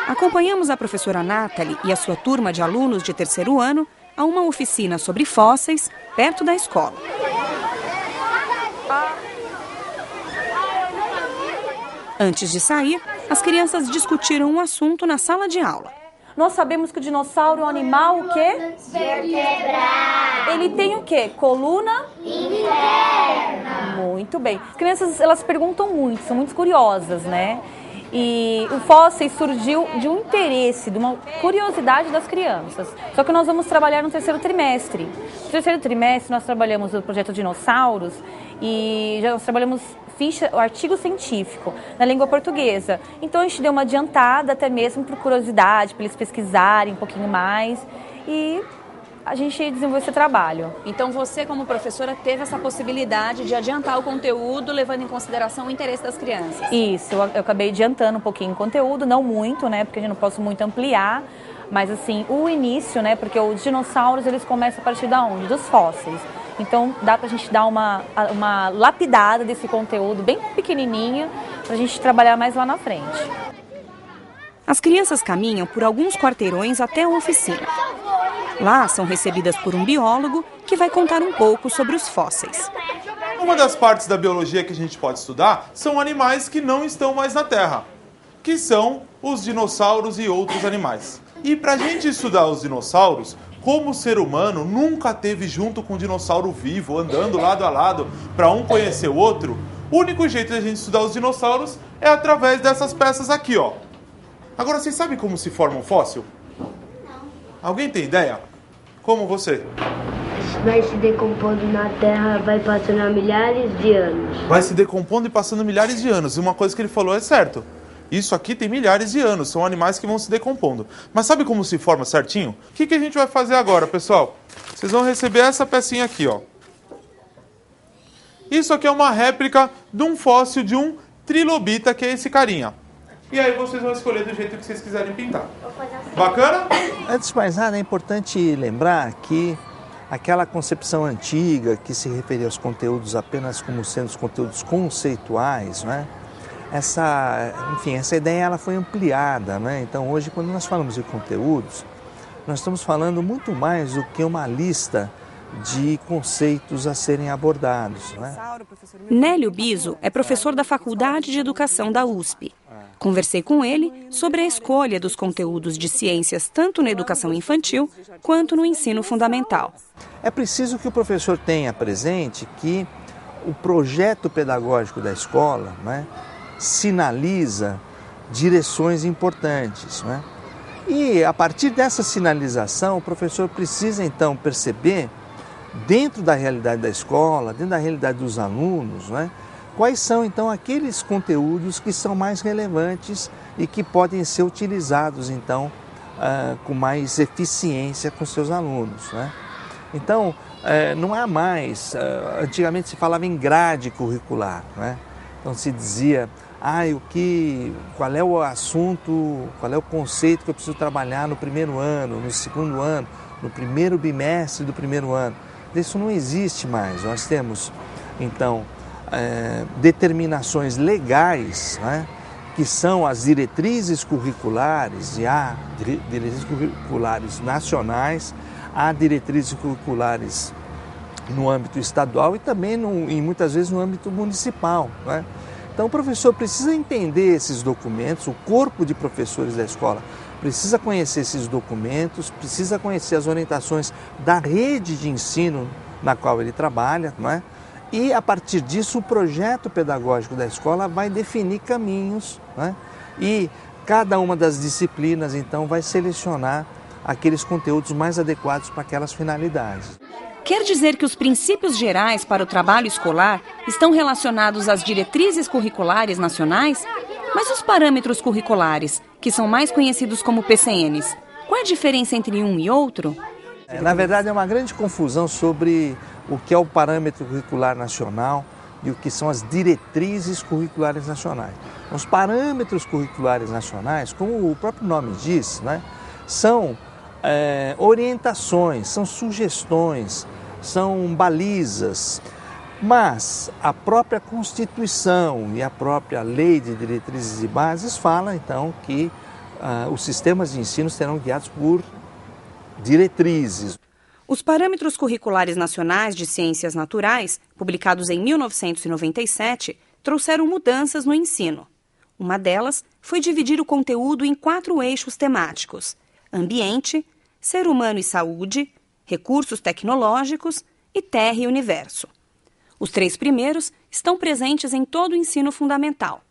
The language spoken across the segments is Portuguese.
Acompanhamos a professora Nathalie e a sua turma de alunos de terceiro ano a uma oficina sobre fósseis perto da escola. Antes de sair, as crianças discutiram um assunto na sala de aula. Nós sabemos que o dinossauro é um animal o quê? Vertebrado. Ele tem o quê? Coluna? Interna. Muito bem. As crianças, elas perguntam muito, são muito curiosas, né? E o fóssil surgiu de um interesse, de uma curiosidade das crianças. Só que nós vamos trabalhar no terceiro trimestre. No terceiro trimestre nós trabalhamos o projeto Dinossauros e já nós trabalhamos o artigo científico na língua portuguesa. Então a gente deu uma adiantada até mesmo por curiosidade, para eles pesquisarem um pouquinho mais e a gente desenvolveu esse trabalho. Então você, como professora, teve essa possibilidade de adiantar o conteúdo, levando em consideração o interesse das crianças? Isso, eu acabei adiantando um pouquinho o conteúdo, não muito, né, porque a gente não posso muito ampliar, mas assim, o início, né, porque os dinossauros, eles começam a partir de onde? Dos fósseis. Então dá pra gente dar uma lapidada desse conteúdo bem pequenininha, pra gente trabalhar mais lá na frente. As crianças caminham por alguns quarteirões até a oficina. Lá são recebidas por um biólogo que vai contar um pouco sobre os fósseis. Uma das partes da biologia que a gente pode estudar são animais que não estão mais na Terra, que são os dinossauros e outros animais. E para a gente estudar os dinossauros, como o ser humano nunca esteve junto com um dinossauro vivo, andando lado a lado, para um conhecer o outro, o único jeito de a gente estudar os dinossauros é através dessas peças aqui, ó. Agora, vocês sabem como se forma um fóssil? Não. Alguém tem ideia? Como você? Vai se decompondo na Terra, vai passando há milhares de anos. Vai se decompondo e passando milhares de anos. E uma coisa que ele falou é certo. Isso aqui tem milhares de anos, são animais que vão se decompondo. Mas sabe como se forma certinho? O que a gente vai fazer agora, pessoal? Vocês vão receber essa pecinha aqui, ó. Isso aqui é uma réplica de um fóssil de um trilobita, que é esse carinha. E aí vocês vão escolher do jeito que vocês quiserem pintar. Bacana? Antes de mais nada, é importante lembrar que aquela concepção antiga que se referia aos conteúdos apenas como sendo os conteúdos conceituais, né? Essa ideia ela foi ampliada, né? Então hoje, quando nós falamos de conteúdos, nós estamos falando muito mais do que uma lista de conceitos a serem abordados, né? Nélio Biso é professor da Faculdade de Educação da USP. Conversei com ele sobre a escolha dos conteúdos de ciências tanto na educação infantil quanto no ensino fundamental. É preciso que o professor tenha presente que o projeto pedagógico da escola, né, sinaliza direções importantes, né? E a partir dessa sinalização, o professor precisa então perceber, dentro da realidade da escola, dentro da realidade dos alunos, né, quais são então aqueles conteúdos que são mais relevantes e que podem ser utilizados então com mais eficiência com seus alunos, né? Então, não há mais, antigamente se falava em grade curricular, né? Então se dizia, qual é o assunto, qual é o conceito que eu preciso trabalhar no primeiro ano, no segundo ano, no primeiro bimestre do primeiro ano. Isso não existe mais. Nós temos, então, determinações legais, né, que são as diretrizes curriculares, e há diretrizes curriculares nacionais, há diretrizes curriculares no âmbito estadual e também, e muitas vezes, no âmbito municipal, né? Então o professor precisa entender esses documentos, o corpo de professores da escola precisa conhecer esses documentos, precisa conhecer as orientações da rede de ensino na qual ele trabalha, não é? E a partir disso o projeto pedagógico da escola vai definir caminhos, né? E cada uma das disciplinas então vai selecionar aqueles conteúdos mais adequados para aquelas finalidades. Quer dizer que os princípios gerais para o trabalho escolar estão relacionados às diretrizes curriculares nacionais? Mas os parâmetros curriculares, que são mais conhecidos como PCNs, qual é a diferença entre um e outro? Na verdade, é uma grande confusão sobre o que é o parâmetro curricular nacional e o que são as diretrizes curriculares nacionais. Os parâmetros curriculares nacionais, como o próprio nome diz, né, são orientações, são sugestões, são balizas. Mas a própria Constituição e a própria Lei de Diretrizes e Bases fala, então, que os sistemas de ensino serão guiados por diretrizes. Os Parâmetros Curriculares Nacionais de Ciências Naturais, publicados em 1997, trouxeram mudanças no ensino. Uma delas foi dividir o conteúdo em 4 eixos temáticos: ambiente, ser humano e saúde, recursos tecnológicos e terra e universo. Os 3 primeiros estão presentes em todo o ensino fundamental.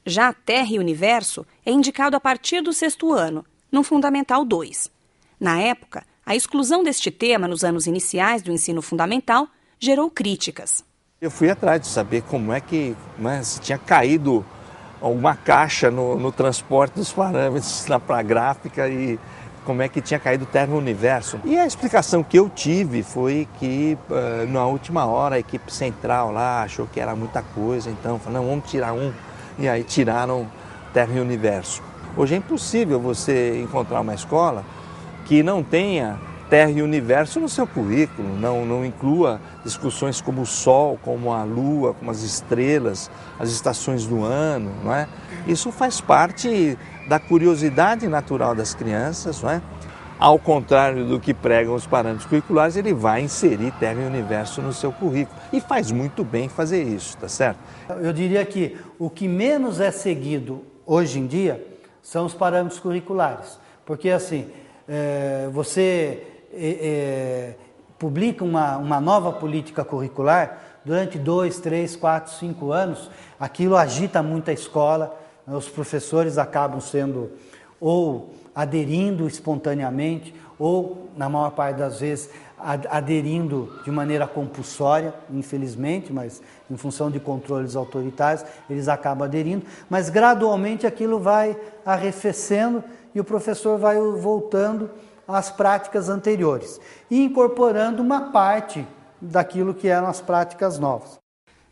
Já a terra e universo é indicado a partir do 6º ano, no Fundamental 2. Na época, a exclusão deste tema nos anos iniciais do ensino fundamental gerou críticas. Eu fui atrás de saber como é que se tinha caído alguma caixa no transporte dos parâmetros para a gráfica e como é que tinha caído o termo universo. E a explicação que eu tive foi que na última hora a equipe central lá achou que era muita coisa, então falou, não, vamos tirar um, e aí tiraram terra e universo. Hoje é impossível você encontrar uma escola que não tenha terra e universo no seu currículo, não inclua discussões como o Sol, como a Lua, como as estrelas, as estações do ano, não é? Isso faz parte da curiosidade natural das crianças, não é? Ao contrário do que pregam os parâmetros curriculares, ele vai inserir terra e universo no seu currículo e faz muito bem fazer isso, tá certo? Eu diria que o que menos é seguido hoje em dia são os parâmetros curriculares, porque assim, você publica uma nova política curricular, durante 2, 3, 4, 5 anos, aquilo agita muito a escola, os professores acabam sendo ou aderindo espontaneamente, ou, na maior parte das vezes, aderindo de maneira compulsória, infelizmente, mas em função de controles autoritários, eles acabam aderindo, mas gradualmente aquilo vai arrefecendo e o professor vai voltando às práticas anteriores e incorporando uma parte daquilo que eram as práticas novas.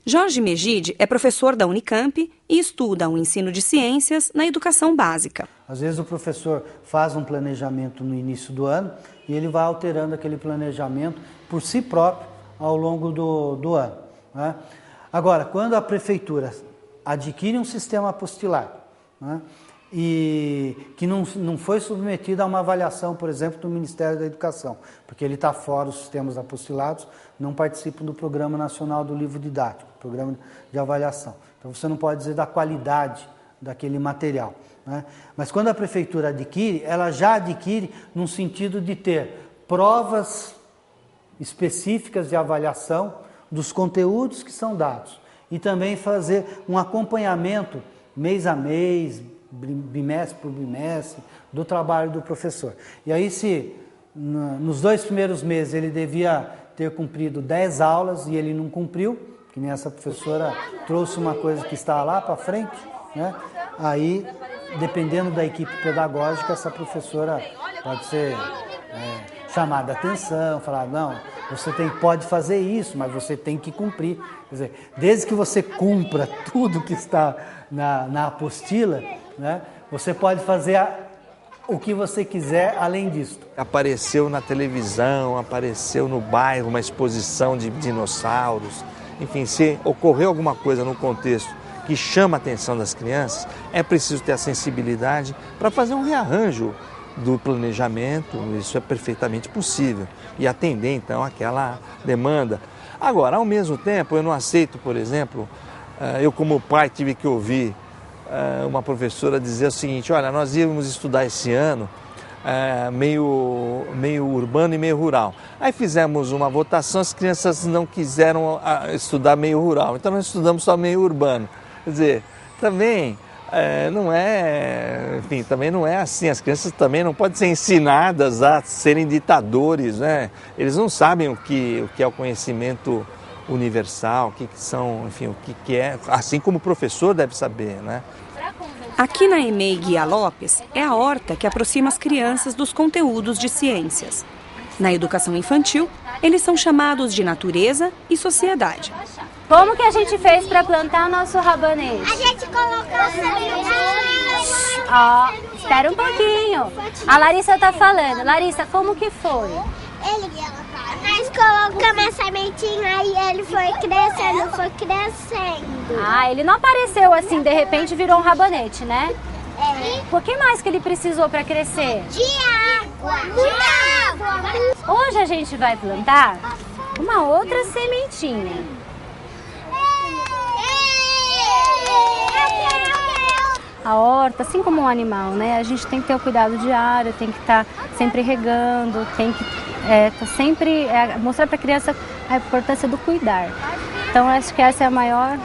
Jorge Megide é professor da Unicamp e estuda o ensino de ciências na educação básica. Às vezes o professor faz um planejamento no início do ano e ele vai alterando aquele planejamento por si próprio ao longo do ano, né? Agora, quando a prefeitura adquire um sistema apostilar, né, e que não foi submetido a uma avaliação, por exemplo, do Ministério da Educação, porque ele está fora, os sistemas apostilados não participam do Programa Nacional do Livro Didático, programa de avaliação. Então você não pode dizer da qualidade daquele material, né? Mas quando a prefeitura adquire, ela já adquire num sentido de ter provas específicas de avaliação dos conteúdos que são dados e também fazer um acompanhamento mês a mês, bimestre por bimestre, do trabalho do professor. E aí, se nos 2 primeiros meses ele devia ter cumprido 10 aulas e ele não cumpriu, que nem essa professora trouxe uma coisa que está lá para frente, né? Aí, dependendo da equipe pedagógica, essa professora pode ser chamada a atenção, falar, não, você pode fazer isso, mas você tem que cumprir. Quer dizer, desde que você cumpra tudo que está na apostila, né, você pode fazer o que você quiser além disso. Apareceu na televisão, apareceu no bairro uma exposição de dinossauros. Enfim, se ocorreu alguma coisa no contexto que chama a atenção das crianças, é preciso ter a sensibilidade para fazer um rearranjo do planejamento, isso é perfeitamente possível, e atender então aquela demanda. Agora, ao mesmo tempo, eu não aceito, por exemplo, eu como pai tive que ouvir uma professora dizer o seguinte, olha, nós íamos estudar esse ano meio urbano e meio rural. Aí fizemos uma votação, as crianças não quiseram estudar meio rural, então nós estudamos só meio urbano. Quer dizer, também também não é assim, as crianças também não podem ser ensinadas a serem ditadores, né? Eles não sabem o que é o conhecimento universal, o que são, enfim, o que é, assim como o professor deve saber, né? Aqui na EMEI Guia Lopes é a horta que aproxima as crianças dos conteúdos de ciências. Na educação infantil, eles são chamados de natureza e sociedade. Como que a gente fez para plantar nosso rabanete? A gente colocou a sementinha. Ó, espera um pouquinho. A Larissa tá falando. Larissa, como que foi? Nós colocamos a sementinha e ele foi crescendo, foi crescendo. Ah, ele não apareceu assim, de repente virou um rabanete, né? É. Por que mais que ele precisou para crescer? De água. De água. Hoje a gente vai plantar uma outra sementinha. A horta, assim como um animal, né? A gente tem que ter o cuidado diário, tem que estar sempre regando, tem que tá sempre mostrar para a criança a importância do cuidar. Então acho que essa é a maior,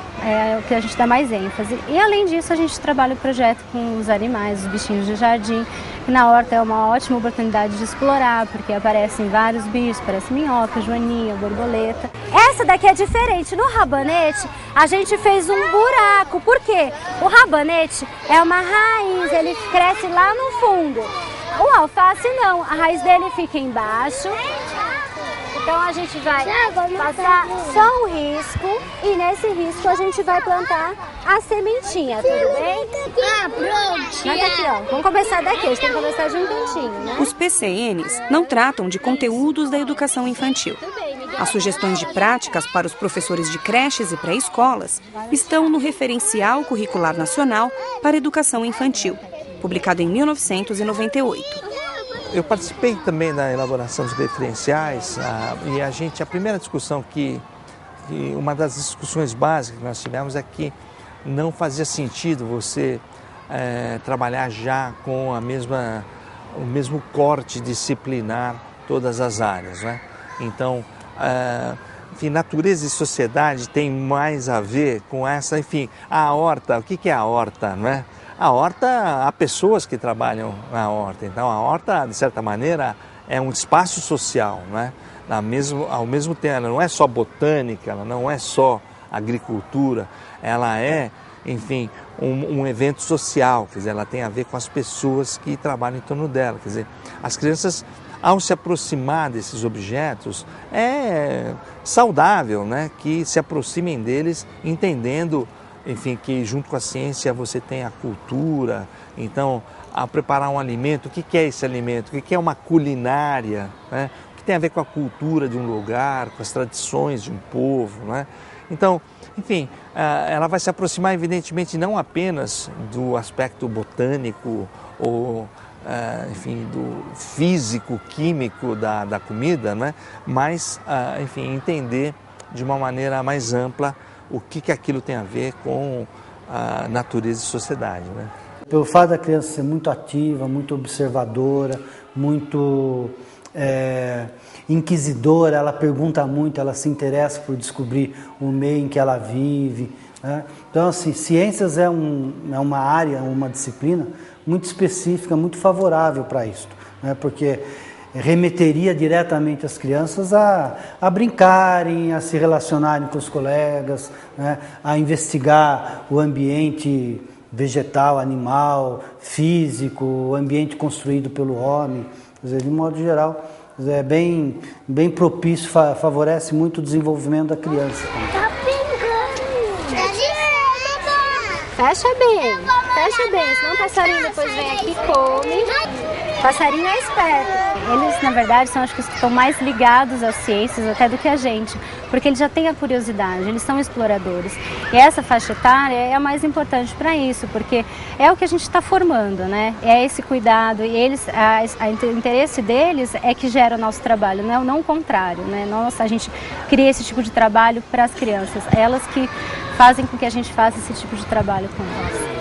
o que a gente dá mais ênfase. E além disso a gente trabalha o projeto com os animais, os bichinhos de jardim, que na horta é uma ótima oportunidade de explorar, porque aparecem vários bichos, parece minhoca, joaninha, borboleta. Essa daqui é diferente. No rabanete a gente fez um buraco, por quê? O rabanete é uma raiz, ele cresce lá no fundo. O alface não, a raiz dele fica embaixo. Então a gente vai passar só um risco e nesse risco a gente vai plantar a sementinha, tudo bem? Ah, pronto. Mas aqui, ó, vamos começar daqui, a gente tem que começar de um cantinho, né? Os PCNs não tratam de conteúdos da educação infantil. As sugestões de práticas para os professores de creches e pré-escolas estão no Referencial Curricular Nacional para Educação Infantil, publicado em 1998. Eu participei também da elaboração dos referenciais e a primeira discussão uma das discussões básicas que nós tivemos é que não fazia sentido você trabalhar já com o mesmo corte disciplinar todas as áreas, né? Então, enfim, natureza e sociedade tem mais a ver com essa, enfim, a horta, o que é a horta, não é? A horta, há pessoas que trabalham na horta, então a horta, de certa maneira, é um espaço social, né? Ao mesmo tempo, ela não é só botânica, ela não é só agricultura, ela é, enfim, um evento social, quer dizer, ela tem a ver com as pessoas que trabalham em torno dela, quer dizer, as crianças, ao se aproximar desses objetos, é saudável, né? Que se aproximem deles entendendo, enfim, que junto com a ciência você tem a cultura, então, a preparar um alimento, o que é esse alimento, o que é uma culinária, né? O que tem a ver com a cultura de um lugar, com as tradições de um povo, né? Então, enfim, ela vai se aproximar, evidentemente, não apenas do aspecto botânico ou, enfim, do físico, químico da comida, né? Mas, enfim, entender de uma maneira mais ampla o que aquilo tem a ver com a natureza e sociedade, né? Pelo fato da criança ser muito ativa, muito observadora, muito inquisidora, ela pergunta muito, ela se interessa por descobrir o meio em que ela vive, né? Então, assim, ciências é uma área, uma disciplina muito específica, muito favorável para isso, né? Porque remeteria diretamente as crianças a brincarem, a se relacionarem com os colegas, né? A investigar o ambiente vegetal, animal, físico, o ambiente construído pelo homem. Quer dizer, de modo geral, é bem propício, favorece muito o desenvolvimento da criança. Tá pingando. Fecha bem, senão o passarinho depois vem aqui e come. Passarinho é esperto. Eles, na verdade, são acho que os que estão mais ligados às ciências até do que a gente, porque eles já têm a curiosidade, eles são exploradores. E essa faixa etária é a mais importante para isso, porque é o que a gente está formando, né? É esse cuidado, e eles, o interesse deles é que gera o nosso trabalho, não o contrário, né? A gente cria esse tipo de trabalho para as crianças, elas que fazem com que a gente faça esse tipo de trabalho com elas.